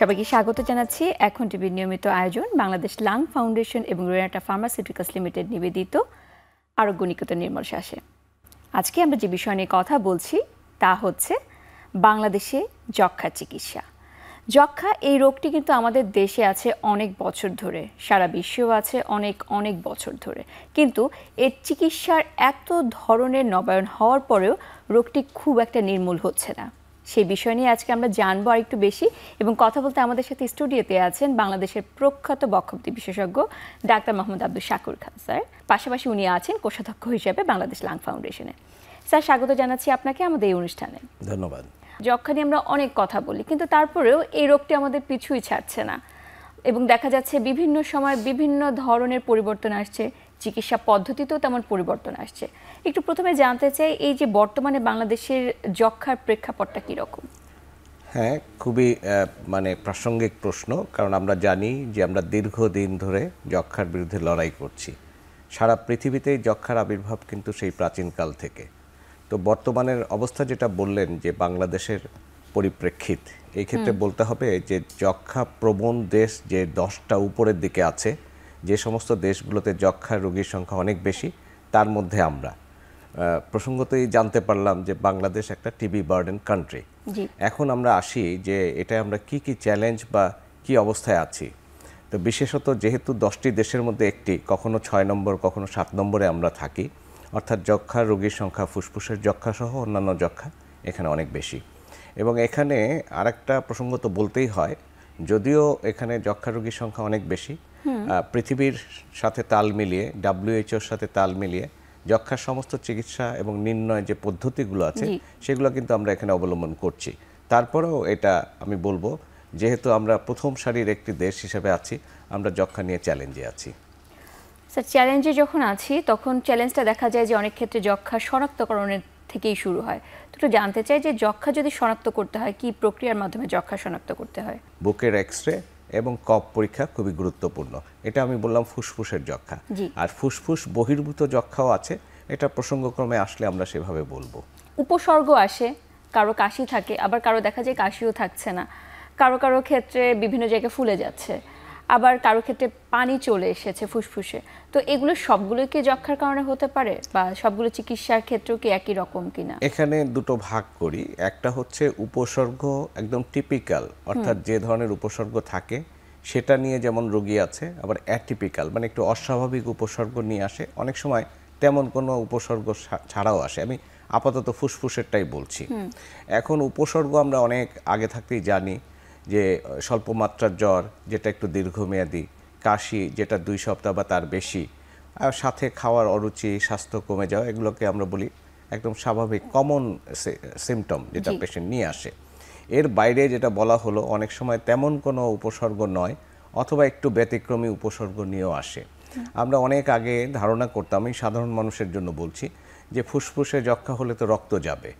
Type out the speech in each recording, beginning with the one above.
সবাইকে স্বাগত জানাচ্ছি এখন টিভির নিয়মিত আয়োজন বাংলাদেশ লাং ফাউন্ডেশন এবং রেনাটা ফার্মাসিউটিক্যালস লিমিটেড নিবেদিত আরোগ্য নিকেতন নির্মল শ্বাসে। আজকে আমরা যে বিষয় নিয়ে কথা বলছি তা হচ্ছে বাংলাদেশে যক্ষ্মার চিকিৎসা। যক্ষ্মা এই রোগটি কিন্তু আমাদের দেশে আছে অনেক বছর ধরে, সারা বিশ্বেও আছে অনেক অনেক বছর ধরে, কিন্তু এর চিকিৎসার এত ধরনের নবায়ন হওয়ার পরেও রোগটি খুব একটা নির্মূল হচ্ছে না। সেই বিষয় নিয়ে আজকে আমরা জানবো আর একটু বেশি, এবং কথা বলতে আমাদের সাথে স্টুডিওতে আছেন বাংলাদেশের প্রখ্যাত বক্ষব্দি বিশেষজ্ঞ ডাক্তার মোহাম্মদ আব্দুল শাকুর খান স্যার। পাশাপাশি উনি আছেন কোষাধ্যক্ষ হিসেবে বাংলাদেশ লাং ফাউন্ডেশনে। স্যার, স্বাগত জানাচ্ছি আপনাকে আমাদের এই অনুষ্ঠানে। ধন্যবাদ। যক্ষ্মা নিয়ে আমরা অনেক কথা বলি, কিন্তু তারপরেও এই রোগটি আমাদের পিছুই ছাড়ছে না, এবং দেখা যাচ্ছে বিভিন্ন সময় বিভিন্ন ধরনের পরিবর্তন আসছে, চিকিৎসা পদ্ধতিতেও তেমন পরিবর্তন আসছে। একটু প্রথমে জানতে চাই, এই যে বর্তমানে বাংলাদেশের যক্ষ্মার প্রেক্ষাপটটা কীরকম? হ্যাঁ, খুবই প্রাসঙ্গিক প্রশ্ন, কারণ আমরা জানি যে আমরা দীর্ঘদিন ধরে যক্ষ্মার বিরুদ্ধে লড়াই করছি। সারা পৃথিবীতেই যক্ষ্মার আবির্ভাব কিন্তু সেই প্রাচীনকাল থেকে। তো বর্তমানের অবস্থা যেটা বললেন যে বাংলাদেশের পরিপ্রেক্ষিত, এই ক্ষেত্রে বলতে হবে যে যক্ষ্মা প্রবণ দেশ যে 10টা উপরের দিকে আছে, যে সমস্ত দেশগুলোতে যক্ষ্মার রোগীর সংখ্যা অনেক বেশি, তার মধ্যে আমরা প্রসঙ্গতই জানতে পারলাম যে বাংলাদেশ একটা টিবি বার্ডেন কান্ট্রি। এখন আমরা আসি যে এটা আমরা কি কি চ্যালেঞ্জ বা কি অবস্থায় আছি। তো বিশেষত যেহেতু 10টি দেশের মধ্যে একটি, কখনো 6 নম্বর কখনো 7 নম্বরে আমরা থাকি, অর্থাৎ যক্ষ্মার রোগীর সংখ্যা ফুসফুসের যক্ষ্মা সহ অন্যান্য যক্ষ্মা এখানে অনেক বেশি। এবং এখানে আরেকটা প্রসঙ্গ তো বলতেই হয়, যদিও এখানে যক্ষ্মা রোগীর সংখ্যা অনেক বেশি, পৃথিবীর সাথে তাল মিলিয়ে, WHO-র সাথে তাল মিলিয়ে যক্ষ্মার সমস্ত চিকিৎসা এবং নির্ণয় যে পদ্ধতিগুলো আছে সেগুলো কিন্তু আমরা এখানে অবলম্বন করছি। তারপরেও এটা আমি বলবো, যেহেতু আমরা প্রথম সারির একটি দেশ হিসেবে আছি, আমরা যক্ষ্মা নিয়ে চ্যালেঞ্জে আছি। স্যার, চ্যালেঞ্জে যখন আছি তখন চ্যালেঞ্জটা দেখা যায় যে অনেক ক্ষেত্রে যক্ষ্মা শনাক্তকরণের থেকেই শুরু হয়। তো একটু জানতে চাই যে যক্ষ্মা যদি শনাক্ত করতে হয়, কি প্রক্রিয়ার মাধ্যমে যক্ষ্মা শনাক্ত করতে হয়? বুকের এক্সরে এবং কফ পরীক্ষা খুবই গুরুত্বপূর্ণ। এটা আমি বললাম ফুসফুসের যক্ষ্মা। আর ফুসফুস বহির্ভূত যক্ষ্মাও আছে, এটা প্রসঙ্গক্রমে আসলে আমরা সেভাবে বলবো। উপসর্গ আসে, কারো কাশি থাকে, আবার কারো দেখা যায় কাশিও থাকছে না, কারো কারো ক্ষেত্রে বিভিন্ন জায়গায় ফুলে যাচ্ছে, আবার কারো ক্ষেত্রে পানি চলে এসেছে ফুসফুসে। তো এগুলো সবগুলো কি যক্ষ্মার কারণে হতে পারে, বা সবগুলো চিকিৎসার ক্ষেত্রেও কি একই রকম কিনা? এখানে দুটো ভাগ করি। একটা হচ্ছে উপসর্গ একদম টিপিক্যাল, অর্থাৎ যে ধরনের উপসর্গ থাকে সেটা নিয়ে যেমন রোগী আছে, আবার অ্যাটিপিক্যাল মানে একটু অস্বাভাবিক উপসর্গ নিয়ে আসে, অনেক সময় তেমন কোনো উপসর্গ ছাড়াও আসে। আমি আপাতত ফুসফুসেরটাই বলছি। এখন উপসর্গ আমরা অনেক আগে থাকতেই জানি যে স্বল্প মাত্রার জ্বর, যেটা একটু দীর্ঘমেয়াদী, কাশি যেটা 2 সপ্তাহ বা তার বেশি, আর সাথে খাওয়ার অরুচি, স্বাস্থ্য কমে যাওয়া, এগুলোকে আমরা বলি একদম স্বাভাবিক কমন সিমটম যেটা পেশেন্ট নিয়ে আসে। এর বাইরে যেটা বলা হলো, অনেক সময় তেমন কোনো উপসর্গ নয়, অথবা একটু ব্যতিক্রমী উপসর্গ নিয়েও আসে। আমরা অনেক আগে ধারণা করতাম, আমি সাধারণ মানুষের জন্য বলছি, যে ফুসফুসে যক্ষ্মা হলে তো রক্ত যাবে।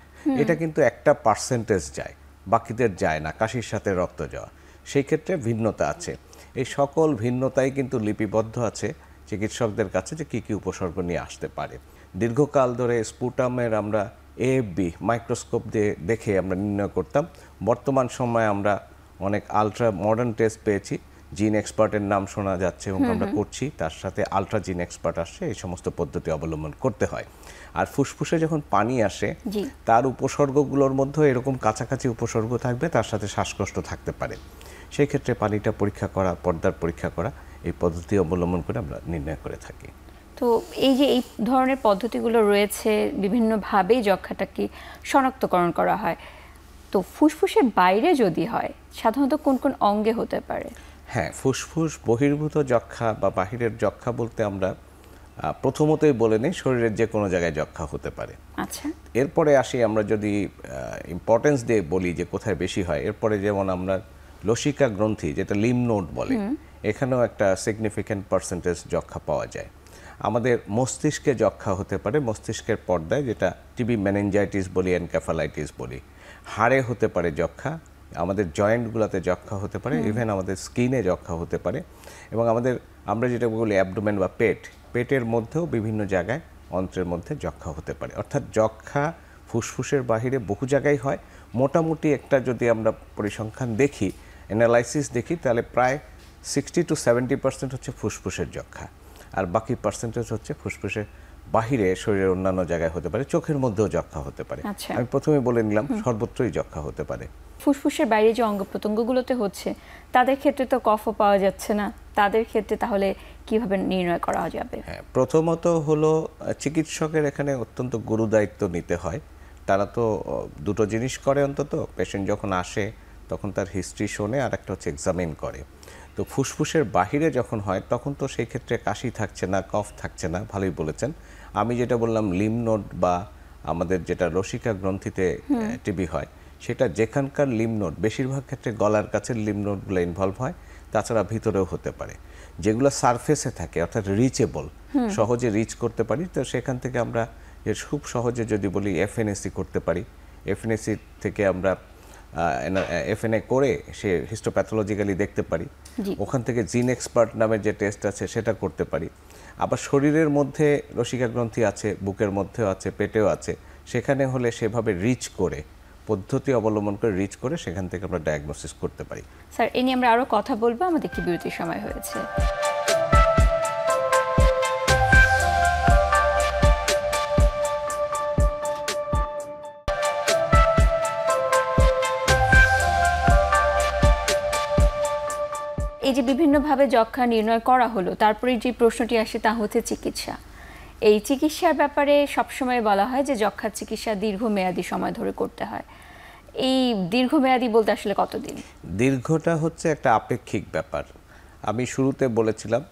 এটা কিন্তু একটা পার্সেন্টেজ যায়, বাকিদের যায় না, কাশির সাথে রক্ত যাওয়া। সেই ক্ষেত্রে ভিন্নতা আছে। এই সকল ভিন্নতাই কিন্তু লিপিবদ্ধ আছে চিকিৎসকদের কাছে, যে কী কী উপসর্গ নিয়ে আসতে পারে। দীর্ঘকাল ধরে স্পুটামের আমরা AFB মাইক্রোস্কোপ দিয়ে দেখে আমরা নির্ণয় করতাম। বর্তমান সময়ে আমরা অনেক আলট্রা মডার্ন টেস্ট পেয়েছি, জিন এক্সপার্টের নাম শোনা যাচ্ছে এবং আমরা করছি, তার সাথে আলট্রা জিন এক্সপার্ট আসছে, এই সমস্ত পদ্ধতি অবলম্বন করতে হয়। আর ফুসফুসে যখন পানি আসে, তার উপসর্গগুলোর মধ্যে এরকম কাছাকাছি উপসর্গ থাকবে, তার সাথে শ্বাসকষ্ট থাকতে পারে। সেই ক্ষেত্রে পানিটা পরীক্ষা করা, পর্দার পরীক্ষা করা, এই পদ্ধতি অবলম্বন করে আমরা নির্ণয় করে থাকি। তো এই যে এই ধরনের পদ্ধতিগুলো রয়েছে, বিভিন্নভাবেই যক্ষ্মাটাকে শনাক্তকরণ করা হয়। তো ফুসফুসের বাইরে যদি হয়, সাধারণত কোন কোন অঙ্গে হতে পারে? হ্যাঁ, ফুসফুস বহির্ভূত যক্ষ্মা বা বাহিরের যক্ষ্মা বলতে আমরা প্রথমতই বলে নিই, শরীরের যে কোনো জায়গায় যক্ষ্মা হতে পারে। আচ্ছা, এরপরে আসি, আমরা যদি ইম্পর্টেন্স দিয়ে বলি যে কোথায় বেশি হয়, এরপরে যেমন আমরা লসিকা গ্রন্থি, যেটা লিম্ফ নোড বলে, এখানেও একটা সিগনিফিক্যান্ট পার্সেন্টেজ যক্ষ্মা পাওয়া যায়। আমাদের মস্তিষ্কে যক্ষ্মা হতে পারে, মস্তিষ্কের পর্দায়, যেটা টিবি মেনিনজাইটিস বলি, এনকেফালাইটিস বলি। হাড়ে হতে পারে যক্ষ্মা, আমাদের জয়েন্টগুলোতে যক্ষ্মা হতে পারে, ইভেন আমাদের স্কিনে যক্ষ্মা হতে পারে, এবং আমরা যেটা বলি অ্যাবডোমেন বা পেটের মধ্যেও বিভিন্ন জায়গায়, অন্ত্রের মধ্যে যক্ষ্মা হতে পারে। অর্থাৎ যক্ষ্মা ফুসফুসের বাহিরে বহু জায়গায় হয়। মোটামুটি একটা যদি আমরা পরিসংখ্যান দেখি, অ্যানালাইসিস দেখি তাহলে প্রায় 60-70% হচ্ছে ফুসফুসের যক্ষা, আর বাকি পার্সেন্টেজ হচ্ছে ফুসফুসের বাহিরে শরীরের অন্যান্য জায়গায় হতে পারে, চোখের মধ্যেও যক্ষা হতে পারে। আচ্ছা। আমি প্রথমে বলে নিলাম সর্বত্রই যক্ষা হতে পারে। ফুসফুসের বাইরে যে অঙ্গ প্রত্যঙ্গগুলোতে হচ্ছে তাদের ক্ষেত্রে তো কফও পাওয়া যাচ্ছে না, তাদের ক্ষেত্রে তাহলে কিভাবে নির্ণয় করা যাবে? হ্যাঁ, প্রথমত হলো চিকিৎসকের এখানে অত্যন্ত গুরুদায়িত্ব নিতে হয়। তারা তো দুটো জিনিস করে, অন্তত পেশেন্ট যখন আসে তখন তার হিস্ট্রি শোনে, আর একটা হচ্ছে এক্সামিন করে। তো ফুসফুসের বাহিরে যখন হয় তখন তো সেই ক্ষেত্রে কাশি থাকছে না, কফ থাকছে না, ভালোই বলেছেন। আমি যেটা বললাম লিম্ফ নোড বা আমাদের যেটা রসিকা গ্রন্থিতে টিবি হয়, সেটা যেখানকার লিম্ফ নোড, বেশিরভাগ ক্ষেত্রে গলার কাছের লিম্ফ নোডগুলো ইনভলভ হয়, তাছাড়া ভিতরেও হতে পারে। যেগুলো সারফেসে থাকে অর্থাৎ রিচেবল, সহজে রিচ করতে পারি, তো সেখান থেকে আমরা খুব সহজে যদি বলি এফএনএসি করতে পারি। এফএনএসি থেকে আমরা এফএনএ করে সে হিস্টোপ্যাথোলজিক্যালি দেখতে পারি। ওখান থেকে জিন এক্সপার্ট নামের যে টেস্ট আছে সেটা করতে পারি। আবার শরীরের মধ্যে রসিকা গ্রন্থি আছে, বুকের মধ্যেও আছে, পেটেও আছে, সেখানে হলে সেভাবে রিচ করে, পদ্ধতি অবলম্বন করে রিচ করে সেখান থেকে আমরা ডায়াগনোসিস করতে পারি। স্যার, এ নিয়ে আমরা আরও কথা বলবো, আমাদের একটি বিরতির সময় হয়েছে। এই যে বিভিন্নভাবে যক্ষ্মা নির্ণয় করা হলো, তারপরে যে প্রশ্নটি আসে তা হচ্ছে চিকিৎসা। এই চিকিৎসার ব্যাপারে সবসময় বলা হয় যে যক্ষ্মার চিকিৎসা দীর্ঘমেয়াদী সময় ধরে করতে হয়। এই দীর্ঘমেয়াদী বলতে আসলে কতদিন? দীর্ঘটা হচ্ছে একটা আপেক্ষিক ব্যাপার। আমি শুরুতে বলেছিলাম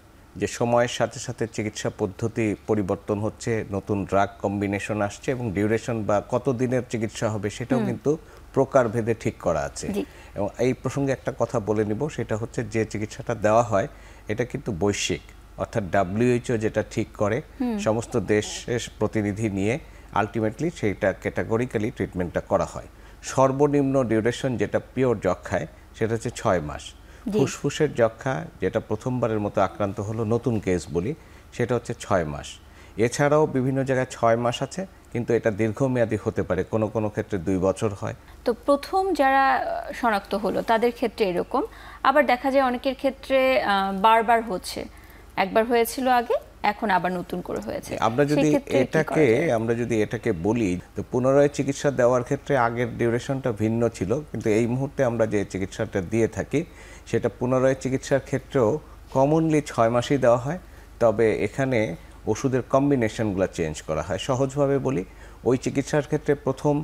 যে সময়ের সাথে সাথে চিকিৎসা পদ্ধতি পরিবর্তন হচ্ছে, নতুন ড্রাগ কম্বিনেশন আসছে, এবং ডিউরেশন বা কত দিনের চিকিৎসা হবে সেটাও কিন্তু প্রকারভেদে ঠিক করা আছে। এবং এই প্রসঙ্গে একটা কথা বলে নিব, সেটা হচ্ছে যে চিকিৎসাটা দেওয়া হয় এটা কিন্তু বৈশ্বিক, অর্থাৎ WHO যেটা ঠিক করে, সমস্ত দেশের প্রতিনিধি নিয়ে আলটিমেটলি সেইটা ক্যাটাগরিক্যালি ট্রিটমেন্টটা করা হয়। সর্বনিম্ন ডিউরেশন যেটা পিওর যক্ষায় সেটা হচ্ছে 6 মাস। ফুসফুসের যক্ষা যেটা প্রথমবারের মতো আক্রান্ত হলো, নতুন কেস বলি, সেটা হচ্ছে 6 মাস। এছাড়াও বিভিন্ন জায়গায় 6 মাস আছে, কিন্তু এটা দীর্ঘমেয়াদী হতে পারে, কোনো কোনো ক্ষেত্রে 2 বছর হয়। তো প্রথম যারা শনাক্ত হলো তাদের ক্ষেত্রে এরকম, আবার দেখা যায় অনেকের ক্ষেত্রে বারবার হচ্ছে, একবার হয়েছিল আগে, এখন আবার নতুন করে হয়েছে। আমরা যদি এটাকে বলি, তো পুনরায় চিকিৎসা দেওয়ার ক্ষেত্রে আগের ডিউরেশনটা ভিন্ন ছিল, কিন্তু এই মুহূর্তে আমরা যে চিকিৎসাটা দিয়ে থাকি সেটা পুনরায় চিকিৎসার ক্ষেত্রেও কমনলি 6 মাসই দেওয়া হয়। তবে এখানে ওষুধের কম্বিনেশনগুলো চেঞ্জ করা হয়। সহজভাবে বলি, ওই চিকিৎসার ক্ষেত্রে প্রথম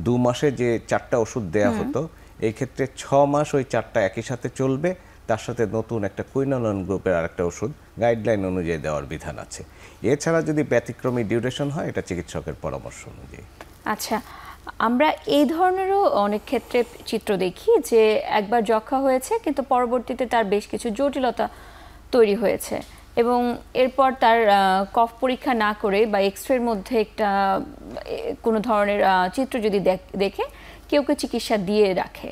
2 মাসে যে 4টা ওষুধ দেওয়া হতো, এই ক্ষেত্রে 6 মাস ওই 4টা একই সাথে চলবে, তার সাথে নতুন একটা কুইনোলোন গ্রুপের আরেকটা ওষুধ গাইডলাইন অনুযায়ী দেওয়ার বিধান আছে। এছাড়া যদি ব্যতিক্রমী ডিউরেশন হয়, এটা চিকিৎসকের পরামর্শ অনুযায়ী। আচ্ছা, আমরা এই ধরনেরও অনেক ক্ষেত্রে চিত্র দেখি যে একবার যক্ষ্মা হয়েছে কিন্তু পরবর্তীতে তার বেশ কিছু জটিলতা তৈরি হয়েছে, এবং এরপর তার কফ পরীক্ষা না করে বা এক্সরের মধ্যে একটা কোনো ধরনের চিত্র যদি দেখে কেউ কেউ চিকিৎসা দিয়ে রাখে,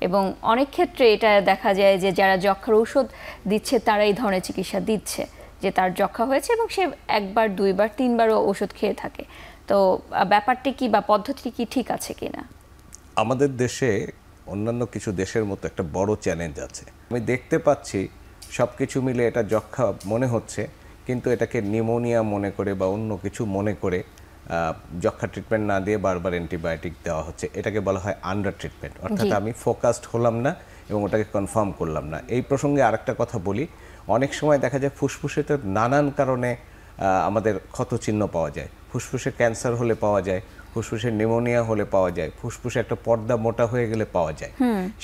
এবং অনেক ক্ষেত্রে এটা দেখা যায় যে যারা যক্ষ্মার ঔষধ দিচ্ছে তারা এই ধরনের চিকিৎসা দিচ্ছে যে তার যক্ষ্মা হয়েছে এবং সে একবার, দুইবার, তিনবারও ওষুধ খেয়ে থাকে। তো ব্যাপারটি কি বা পদ্ধতি কি ঠিক আছে কিনা? আমাদের দেশে অন্যান্য কিছু দেশের মতো একটা বড় চ্যালেঞ্জ আছে। আমি দেখতে পাচ্ছি সব কিছু মিলে এটা যক্ষ্মা মনে হচ্ছে, কিন্তু এটাকে নিউমোনিয়া মনে করে বা অন্য কিছু মনে করে যক্ষ্মা ট্রিটমেন্ট না দিয়ে বারবার অ্যান্টিবায়োটিক দেওয়া হচ্ছে। এটাকে বলা হয় আন্ডার ট্রিটমেন্ট, অর্থাৎ আমি ফোকাসড হলাম না এবং ওটাকে কনফার্ম করলাম না। এই প্রসঙ্গে আরেকটা কথা বলি, অনেক সময় দেখা যায় ফুসফুসে তো নানান কারণে আমাদের ক্ষতচিহ্ন পাওয়া যায়। ফুসফুসে ক্যান্সার হলে পাওয়া যায়, ফুসফুসে নিউমোনিয়া হলে পাওয়া যায়, ফুসফুসে একটা পর্দা মোটা হয়ে গেলে পাওয়া যায়।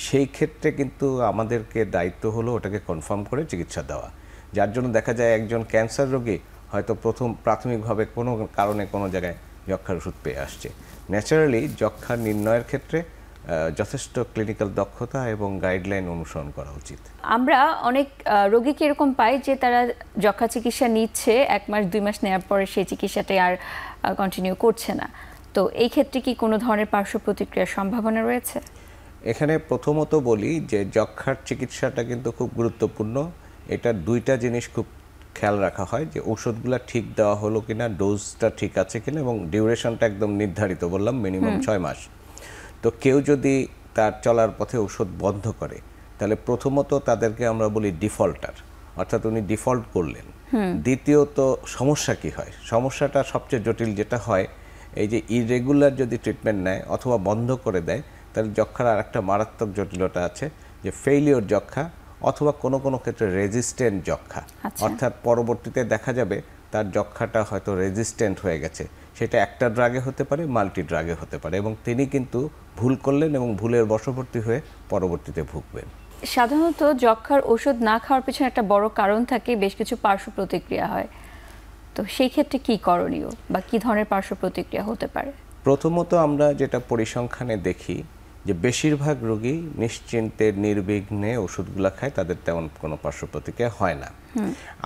সেই ক্ষেত্রে কিন্তু আমাদেরকে দায়িত্ব হলো ওটাকে কনফার্ম করে চিকিৎসা দেওয়া। যার জন্য দেখা যায় একজন ক্যান্সার রোগী হয়তো প্রাথমিকভাবে কোনো কারণে কোনো জায়গায় যক্ষ্মার ওষুধ পেয়ে আসছে। ন্যাচারালি যক্ষ্মা নির্ণয়ের ক্ষেত্রে যথেষ্ট ক্লিনিক্যাল দক্ষতা এবং গাইডলাইন অনুসরণ করা উচিত। আমরা অনেক রোগীকে এরকম পাই যে তারা যক্ষ্মা চিকিৎসা নিচ্ছে, 1 মাস 2 মাস নেওয়ার পরে সেই চিকিৎসাটাই আর কন্টিনিউ করছে না। তো এই ক্ষেত্রে কি কোনো ধরনের পার্শ্ব প্রতিক্রিয়ার সম্ভাবনা রয়েছে? এখানে প্রথমত বলি যে যক্ষ্মার চিকিৎসাটা কিন্তু খুব গুরুত্বপূর্ণ। এটা 2টা জিনিস খুব খেয়াল রাখা হয়, যে ওষুধগুলো ঠিক দেওয়া হলো কিনা, ডোজটা ঠিক আছে কিনা, এবং ডিউরেশনটা একদম নির্ধারিত, বললাম মিনিমাম 6 মাস। তো কেউ যদি তার চলার পথে ওষুধ বন্ধ করে, তাহলে প্রথমত তাদেরকে আমরা বলি ডিফল্টার, অর্থাৎ উনি ডিফল্ট করলেন। দ্বিতীয়ত সমস্যা কি হয়, সমস্যাটা সবচেয়ে জটিল যেটা হয়, এই যে ইরেগুলার যদি ট্রিটমেন্ট নেয় অথবা বন্ধ করে দেয়, তাহলে যক্ষার আর একটা মারাত্মক জটিলতা আছে যে ফেইলিওর যক্ষা অথবা কোনো কোনো ক্ষেত্রে রেজিস্ট্যান্ট যক্ষা। অর্থাৎ পরবর্তীতে দেখা যাবে তার যক্ষাটা হয়তো রেজিস্ট্যান্ট হয়ে গেছে, সেটা একটা ড্রাগে হতে পারে, মাল্টি ড্রাগে হতে পারে, এবং তিনি কিন্তু ভুল করলেন এবং ভুলের বশবর্তী হয়ে পরবর্তীতে ভুগবেন। সাধারণত যক্ষার ওষুধ না খাওয়ার পিছনে একটা বড় কারণ থাকে, বেশ কিছু পার্শ্ব প্রতিক্রিয়া হয়। তো সেই ক্ষেত্রে কি করণীয় বা কি ধরনের পার্শ্ব প্রতিক্রিয়া হতে পারে? প্রথমত আমরা যেটা পরিসংখ্যানে দেখি যে বেশিরভাগ রোগী নিশ্চিন্তে নির্বিঘ্নে ওষুধগুলো খায়, তাদের তেমন কোনো পার্শ্ব প্রতিক্রিয়া হয় না।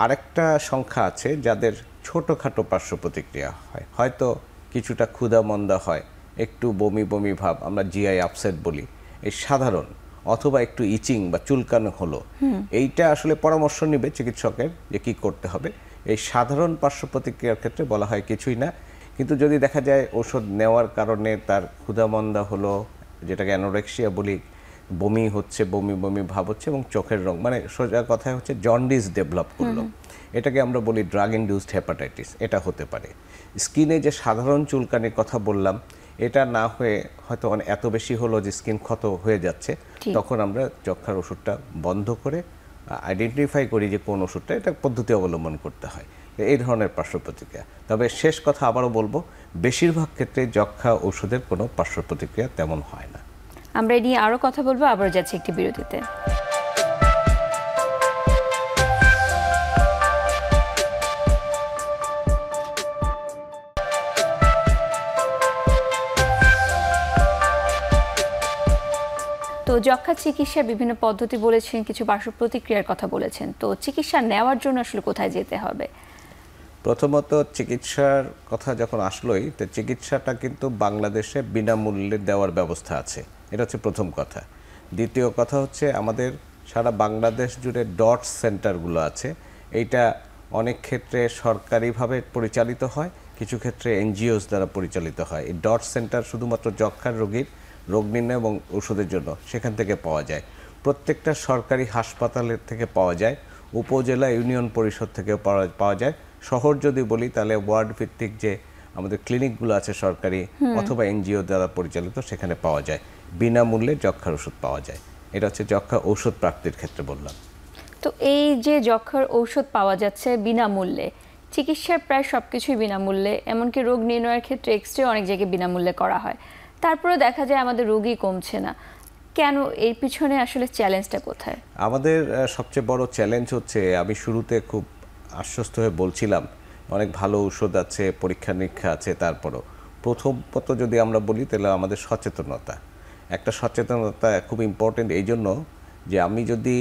আরেকটা সংখ্যা আছে যাদের ছোটোখাটো পার্শ্ব প্রতিক্রিয়া হয়, হয়তো কিছুটা ক্ষুধা মন্দা হয়, একটু বমি বমি ভাব, আমরা জিআই আপসেট বলি, এই সাধারণ, অথবা একটু ইচিং বা চুলকানো হলো, এইটা আসলে পরামর্শ নেবে চিকিৎসকের যে কী করতে হবে। এই সাধারণ পার্শ্ব প্রতিক্রিয়ার ক্ষেত্রে বলা হয় কিছুই না, কিন্তু যদি দেখা যায় ওষুধ নেওয়ার কারণে তার ক্ষুধামন্দা হলো, যেটাকে অ্যানোরেক্সিয়া বলি, বমি হচ্ছে, বমি বমি ভাব হচ্ছে এবং চোখের রং, মানে সোজা কথায় হচ্ছে জন্ডিস ডেভেলপ করলো, এটাকে আমরা বলি ড্রাগ ইনডিউসড হেপাটাইটিস, এটা হতে পারে। স্কিনে যে সাধারণ চুলকানির কথা বললাম, এটা না হয়ে হয়তো এত বেশি হলো যে স্কিন ক্ষত হয়ে যাচ্ছে, তখন আমরা যক্ষার ওষুধটা বন্ধ করে আইডেন্টিফাই করি যে কোন ওষুধটা, এটা পদ্ধতি অবলম্বন করতে হয়। এই ধরনের পার্শ্ব প্রতিক্রিয়া। তবে শেষ কথা আবারও বলবো, বেশিরভাগ ক্ষেত্রে যক্ষা ওষুধের কোনো পার্শ্ব প্রতিক্রিয়া তেমন হয় না। আমরা এই নিয়ে আরও কথা বলবো, আবার যাচ্ছি একটি বিরতিতে। তো যক্ষা চিকিৎসার বিভিন্ন পদ্ধতি বলেছেন, কিছু পার্শ্ব প্রতিক্রিয়ার কথা বলেছেন, তো চিকিৎসা নেওয়ার জন্য আসলে কোথায় যেতে হবে? প্রথমত চিকিৎসার কথা যখন আসলোই, তো চিকিৎসাটা কিন্তু বাংলাদেশে বিনামূল্যে দেওয়ার ব্যবস্থা আছে, এটা হচ্ছে প্রথম কথা। দ্বিতীয় কথা হচ্ছে আমাদের সারা বাংলাদেশ জুড়ে ডট সেন্টারগুলো আছে, এইটা অনেক ক্ষেত্রে সরকারিভাবে পরিচালিত হয়, কিছু ক্ষেত্রে এনজিওস দ্বারা পরিচালিত হয়। এই ডট সেন্টার শুধুমাত্র যক্ষার রোগীর রোগ নির্ণয় এবং ওষুধের জন্য সেখান থেকে পাওয়া যায়। প্রত্যেকটা সরকারি হাসপাতালের থেকে পাওয়া যায়, উপজেলা ইউনিয়ন পরিষদ থেকেও পাওয়া যায়। শহর যদি বলি তাহলে ওয়ার্ড ভিত্তিক যে আমাদের ক্লিনিকগুলো আছে সরকারি অথবা এনজিও দ্বারা পরিচালিত, সেখানে পাওয়া যায়, বিনামূল্যে যক্ষার ওষুধ পাওয়া যায়। এটা হচ্ছে যক্ষা ঔষধ প্রাপ্তির ক্ষেত্রে বললাম। তো এই যে যক্ষার ঔষধ পাওয়া যাচ্ছে বিনামূল্যে, চিকিৎসার প্রায় সব কিছুই বিনামূল্যে, এমনকি রোগ নির্ণয়ের ক্ষেত্রে এক্সরে অনেক জায়গায় বিনামূল্যে করা হয়, তারপরে দেখা যায় আমাদের রোগী কমছে না কেন? এর পিছনে আসলে চ্যালেঞ্জটা কোথায়? আমাদের সবচেয়ে বড় চ্যালেঞ্জ হচ্ছে, আমি শুরুতে খুব আশ্বস্ত হয়ে বলছিলাম অনেক ভালো ঔষধ আছে, পরীক্ষা নিরীক্ষা আছে, তারপরও প্রথমত যদি আমরা বলি তাহলে আমাদের সচেতনতা, একটা সচেতনতা খুব ইম্পর্টেন্ট। এই জন্য যে আমি যদি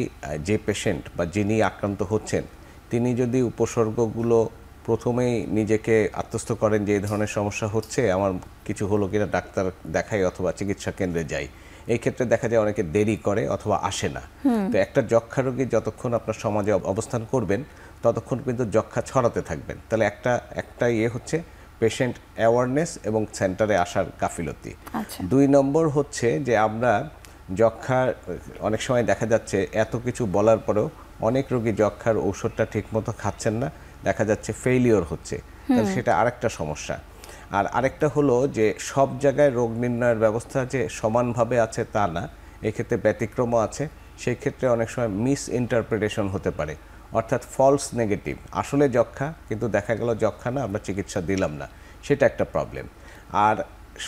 যে পেশেন্ট বা যিনি আক্রান্ত হচ্ছেন, তিনি যদি উপসর্গগুলো প্রথমেই নিজেকে আত্মস্থ করেন যে এই ধরনের সমস্যা হচ্ছে, আমার কিছু হলো কিনা ডাক্তার দেখাই অথবা চিকিৎসা কেন্দ্রে যাই, এই ক্ষেত্রে দেখা যায় অনেকে দেরি করে অথবা আসে না। তো একটা যক্ষা রোগী যতক্ষণ আপনার সমাজে অবস্থান করবেন ততক্ষণ কিন্তু যক্ষা ছড়াতে থাকবেন। তাহলে একটা হচ্ছে পেশেন্ট অ্যাওয়ারনেস এবং সেন্টারে আসার গাফিলতি। দুই নম্বর হচ্ছে যে আমরা যক্ষার অনেক সময় দেখা যাচ্ছে এত কিছু বলার পরেও অনেক রোগী যক্ষার ঔষধটা ঠিকমতো খাচ্ছেন না, দেখা যাচ্ছে ফেইলিওর হচ্ছে, তাহলে সেটা আরেকটা সমস্যা। আর আরেকটা হলো যে সব জায়গায় রোগ নির্ণয়ের ব্যবস্থা যে সমানভাবে আছে তা না, এক্ষেত্রে ব্যতিক্রমও আছে। সেই ক্ষেত্রে অনেক সময় মিস ইন্টারপ্রিটেশন হতে পারে, অর্থাৎ ফলস নেগেটিভ, আসলে যক্ষা কিন্তু দেখা গেল যক্ষা না, আমরা চিকিৎসা দিলাম না, সেটা একটা প্রবলেম। আর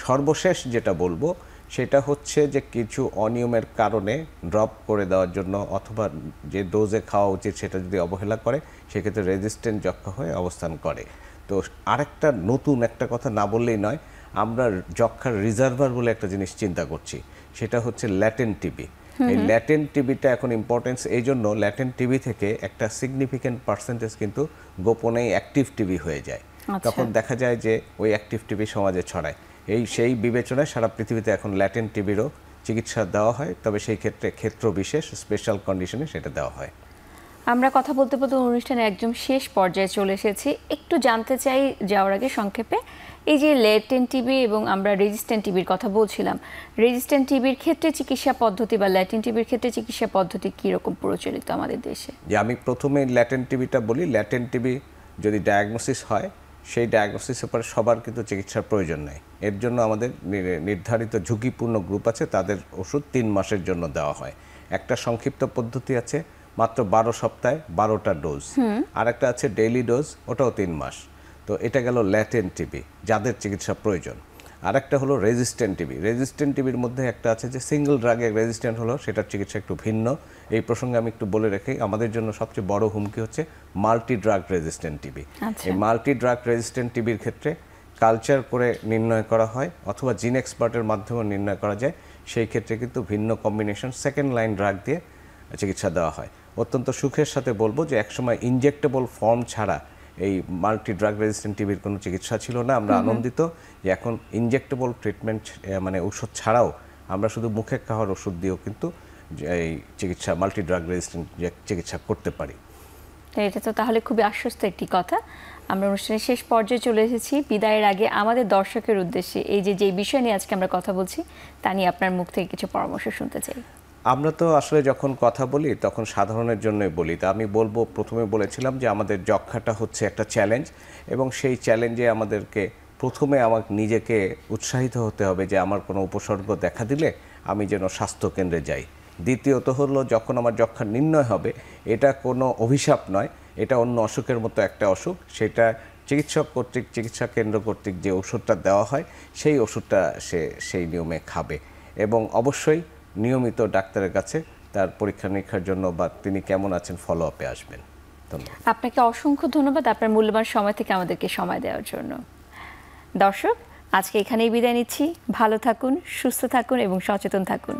সর্বশেষ যেটা বলবো সেটা হচ্ছে যে কিছু অনিয়মের কারণে ড্রপ করে দেওয়ার জন্য অথবা যে ডোজে খাওয়া উচিত সেটা যদি অবহেলা করে, সেক্ষেত্রে রেজিস্ট্যান্ট যক্ষা হয়ে অবস্থান করে। তো আরেকটা নতুন একটা কথা না বললেই নয়, আমরা যক্ষার রিজার্ভার বলে একটা জিনিস চিন্তা করছি, সেটা হচ্ছে ল্যাটেন্ট টিবি। এই ল্যাটেন্ট টিবিটা এখন ইম্পর্টেন্স এই জন্য, ল্যাটেন্ট টিবি থেকে একটা সিগনিফিক্যান্ট পার্সেন্টেজ কিন্তু গোপনেই অ্যাক্টিভ টিবি হয়ে যায়। তখন দেখা যায় যে ওই অ্যাক্টিভ টিবি সমাজে ছড়ায়। সেই বিবেচনায় সারা পৃথিবীতে এখন ল্যাটেন্ট টিবিরও চিকিৎসা দেওয়া হয়, তবে সেই ক্ষেত্রে ক্ষেত্র বিশেষ স্পেশাল কন্ডিশনে সেটা দেওয়া হয়। আমরা কথা বলতে বলতে অনুষ্ঠানে একদম শেষ পর্যায়ে চলে এসেছি। একটু জানতে চাই যাওয়ার আগে সংক্ষেপে এই যে ল্যাটেন্ট টিবি এবং আমরা রেজিস্ট্যান্ট টিবির কথা বলছিলাম, রেজিস্ট্যান্ট টিবির ক্ষেত্রে চিকিৎসা পদ্ধতি বা ল্যাটেন্ট টিবির ক্ষেত্রে চিকিৎসা পদ্ধতি কীরকম প্রচলিত আমাদের দেশে? যে আমি প্রথমে ল্যাটেন্ট টিবিটা বলি। ল্যাটেন্ট টিবি যদি ডায়াগনোসিস হয়, সেই ডায়াগনোসিসের পরে সবার কিন্তু চিকিৎসার প্রয়োজন নেই। এর জন্য আমাদের নির্ধারিত ঝুঁকিপূর্ণ গ্রুপ আছে, তাদের ওষুধ 3 মাসের জন্য দেওয়া হয়। একটা সংক্ষিপ্ত পদ্ধতি আছে মাত্র 12 সপ্তাহে 12টা ডোজ, আর একটা আছে ডেইলি ডোজ, ওটাও 3 মাস। তো এটা গেল ল্যাটেন্ট টিবি, যাদের চিকিৎসা প্রয়োজন। আর একটা হলো রেজিস্ট্যান্ট টিবি। রেজিস্ট্যান্ট টিবির মধ্যে একটা আছে যে সিঙ্গেল ড্রাগে রেজিস্ট্যান্ট হলো, সেটার চিকিৎসা একটু ভিন্ন। এই প্রসঙ্গে আমি একটু বলে রাখি, আমাদের জন্য সবচেয়ে বড় হুমকি হচ্ছে মাল্টি ড্রাগ রেজিস্ট্যান্ট টিবি। এই মাল্টি ড্রাগ রেজিস্ট্যান্ট টিবির ক্ষেত্রে কালচার করে নির্ণয় করা হয় অথবা জিন এক্সপার্টের মাধ্যমে নির্ণয় করা যায়। সেই ক্ষেত্রে কিন্তু ভিন্ন কম্বিনেশন সেকেন্ড লাইন ড্রাগ দিয়ে চিকিৎসা দেওয়া হয়। অত্যন্ত সুখের সাথে বলবো যে একসময় ইনজেক্টেবল ফর্ম ছাড়া এই মাল্টি ড্রাগ রেজিস্ট্যান্ট টিবির কোনো চিকিৎসা ছিল না। আমরা আনন্দিত যে এখন ইনজেক্টেবল ট্রিটমেন্ট মানে ওষুধ ছাড়াও আমরা শুধু মুখে খাওয়ার ওষুধ দিয়েও কিন্তু এই চিকিৎসা মাল্টি ড্রাগ রেজিস্ট্যান্ট চিকিৎসা করতে পারি। এটা তো তাহলে খুবই আশ্বস্ত একটি কথা। আমরা অনুষ্ঠানের শেষ পর্যায়ে চলে এসেছি। বিদায়ের আগে আমাদের দর্শকের উদ্দেশ্যে এই যে বিষয় নিয়ে আজকে আমরা কথা বলছি, তা নিয়ে আপনার মুখ থেকে কিছু পরামর্শ শুনতে চাই। আমরা তো আসলে যখন কথা বলি তখন সাধারণের জন্যই বলি। তা আমি বলবো, প্রথমে বলেছিলাম যে আমাদের যক্ষ্মাটা হচ্ছে একটা চ্যালেঞ্জ, এবং সেই চ্যালেঞ্জে আমাদেরকে প্রথমে আমাকে নিজেকে উৎসাহিত হতে হবে যে আমার কোনো উপসর্গ দেখা দিলে আমি যেন স্বাস্থ্যকেন্দ্রে যাই। দ্বিতীয়ত হলো, যখন আমার যক্ষ্মা নির্ণয় হবে, এটা কোনো অভিশাপ নয়, এটা অন্য অসুখের মতো একটা অসুখ। সেটা চিকিৎসক কর্তৃক, চিকিৎসা কেন্দ্র কর্তৃক যে ওষুধটা দেওয়া হয়, সেই ওষুধটা সে সেই নিয়মে খাবে, এবং অবশ্যই নিয়মিত ডাক্তারের কাছে তার পরীক্ষা নিরীক্ষার জন্য বা তিনি কেমন আছেন ফলো আপে আসবেন। ধন্যবাদ। আপনাকে অসংখ্য ধন্যবাদ আপনার মূল্যবান সময় থেকে আমাদেরকে সময় দেওয়ার জন্য। দর্শক, আজকে এখানেই বিদায় নিচ্ছি। ভালো থাকুন, সুস্থ থাকুন এবং সচেতন থাকুন।